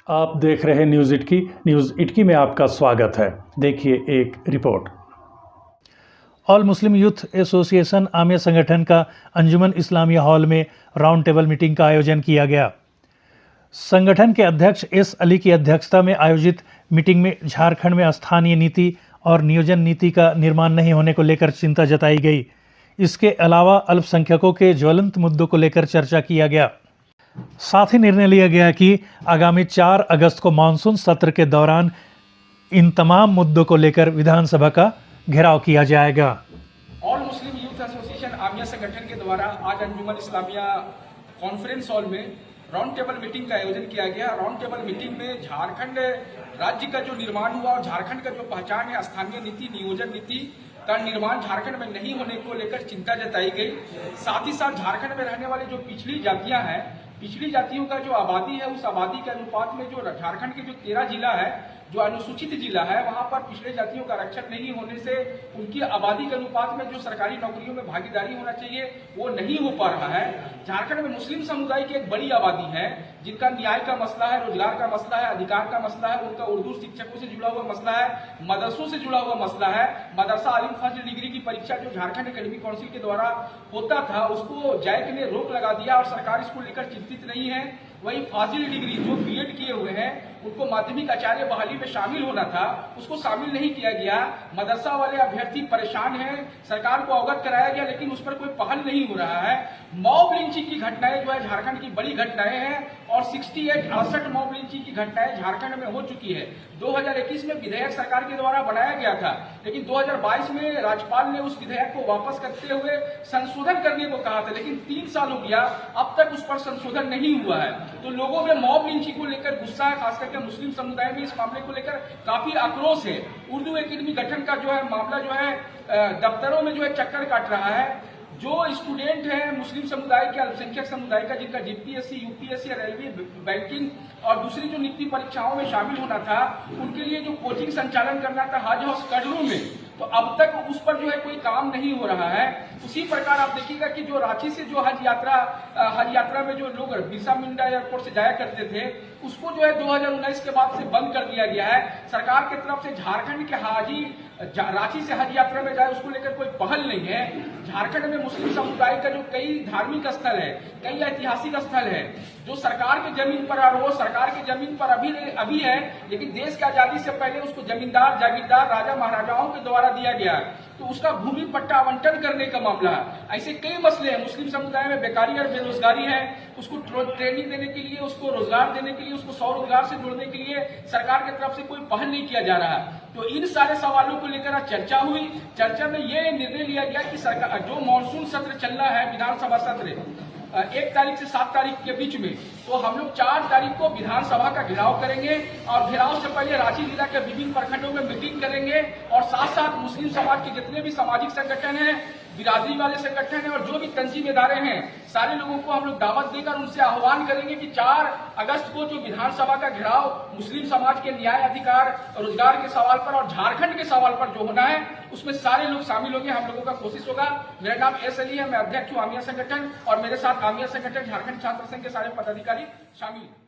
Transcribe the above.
आप देख रहे हैं न्यूज़ इटकी। न्यूज़ इटकी में आपका स्वागत है। देखिए एक रिपोर्ट। ऑल मुस्लिम यूथ एसोसिएशन आमिया संगठन का अंजुमन इस्लामिया हॉल में राउंड टेबल मीटिंग का आयोजन किया गया। संगठन के अध्यक्ष एस अली की अध्यक्षता में आयोजित मीटिंग में झारखंड में स्थानीय नीति और नियोजन नीति का निर्माण नहीं होने को लेकर चिंता जताई गई। इसके अलावा अल्पसंख्यकों के ज्वलंत मुद्दों को लेकर चर्चा किया गया। साथ ही निर्णय लिया गया कि आगामी 4 अगस्त को मानसून सत्र के दौरान इन तमाम मुद्दों को लेकर विधानसभा का घेराव किया जाएगा। ऑल मुस्लिम यूथ एसोसिएशन आमिया संगठन के द्वारा आज अंजुमन इस्लामिया कॉन्फ्रेंस हॉल में राउंड टेबल मीटिंग का आयोजन किया गया। राउंड टेबल मीटिंग में झारखंड राज्य का जो निर्माण हुआ और झारखंड का जो पहचान है स्थानीय नीति नियोजन नीति का निर्माण झारखंड में नहीं होने को लेकर चिंता जताई गई। साथ ही साथ झारखंड में रहने वाली जो पिछड़ी जातियां हैं, पिछड़ी जातियों का जो आबादी है, उस आबादी के अनुपात में जो झारखंड के जो 13 जिला है, जो अनुसूचित जिला है, वहां पर पिछड़े जातियों का आरक्षण नहीं होने से उनकी आबादी के अनुपात में जो सरकारी नौकरियों में भागीदारी होना चाहिए वो नहीं हो पा रहा है। झारखंड में मुस्लिम समुदाय की एक बड़ी आबादी है जिनका न्याय का मसला है, रोजगार का मसला है, अधिकार का मसला है, उनका उर्दू शिक्षकों से जुड़ा हुआ मसला है, मदरसों से जुड़ा हुआ मसला है। मदरसा आलिम फर्स्ट डिग्री की परीक्षा जो झारखंड एकेडमिक काउंसिल के द्वारा होता था उसको जैक ने रोक लगा दिया और सरकार इसको लेकर चिंतित नहीं है। वही फाजिल डिग्री जो बीएड किए हुए हैं उनको माध्यमिक आचार्य बहाली में शामिल होना था, उसको शामिल नहीं किया गया। मदरसा वाले अभ्यर्थी परेशान हैं, सरकार को अवगत कराया गया लेकिन उस पर कोई पहल नहीं हो रहा है। मॉब लिंचिंग की घटनाएं जो है झारखंड की बड़ी घटनाएं हैं और 68 मॉब लिंचिंग की घटनाएं झारखंड में हो चुकी है। 2021 में विधेयक सरकार के द्वारा बनाया गया था लेकिन 2022 में राज्यपाल ने उस विधेयक को वापस करते हुए संशोधन करने को कहा था, लेकिन 3 साल हो गया अब तक उस पर संशोधन नहीं हुआ है। तो लोगों में मॉब लिंचिंग को लेकर गुस्सा है, खास करके मुस्लिम समुदाय में इस मामले को लेकर काफी आक्रोश है। उर्दू एकेडमी गठन का जो है मामला जो है दफ्तरों में जो है चक्कर काट रहा है। जो स्टूडेंट हैं मुस्लिम समुदाय के, अल्पसंख्यक समुदाय का, जिनका जीपीएससी यूपीएससी रेलवे बैंकिंग और दूसरी जो नियुक्ति परीक्षाओं में शामिल होना था, उनके लिए जो कोचिंग संचालन करना था हज हाउस कड़रू में, तो अब तक उस पर जो है कोई काम नहीं हो रहा है। उसी प्रकार आप देखिएगा कि जो रांची से जो हज यात्रा में जो लोग बिरसा मुंडा एयरपोर्ट से जाया करते थे उसको जो है 2019 के बाद से बंद कर दिया गया है। सरकार की तरफ से झारखंड के हाजी रांची से हज यात्रा में जाए उसको लेकर कोई पहल नहीं है। झारखंड में मुस्लिम समुदाय का जो कई धार्मिक स्थल है, कई ऐतिहासिक स्थल है जो सरकार की जमीन पर और वो सरकार की जमीन पर अभी है, लेकिन देश की आजादी से पहले उसको जमींदार जागीरदार राजा महाराजाओं के द्वारा दिया गया, तो उसका भूमि पट्टा आवंटन करने का मामला है। ऐसे कई मसले हैं। मुस्लिम समुदाय में बेकारी और बेरोजगारी है, उसको ट्रेनिंग देने के लिए, उसको रोजगार देने के लिए, उसको स्वरोजगार से जोड़ने के लिए सरकार की तरफ से कोई पहल नहीं किया जा रहा है। तो इन सारे सवालों को लेकर चर्चा हुई। चर्चा में ये निर्णय लिया गया कि सरकार जो मानसून सत्र चल रहा है, विधानसभा सत्र 1 तारीख से 7 तारीख के बीच में, तो हम लोग 4 तारीख को विधानसभा का घेराव करेंगे और घेराव से पहले रांची जिला के विभिन्न प्रखंडों में मीटिंग करेंगे और साथ साथ मुस्लिम समाज के जितने भी सामाजिक संगठन हैं, बिरादरी वाले संगठन हैं और जो भी तंजीम इदारे हैं, सारे लोगों को हम लोग दावत देकर उनसे आह्वान करेंगे कि 4 अगस्त को जो विधानसभा का घेराव मुस्लिम समाज के न्याय, अधिकार, रोजगार के सवाल पर और झारखंड के सवाल पर जो होना है उसमें सारे लोग शामिल होंगे। हम लोगों का कोशिश होगा। मेरा नाम एस अली है, मैं अध्यक्ष हूँ आमिया संगठन और मेरे साथ आमिया संगठन झारखंड छात्र संघ के सारे पदाधिकारी शामिल हैं।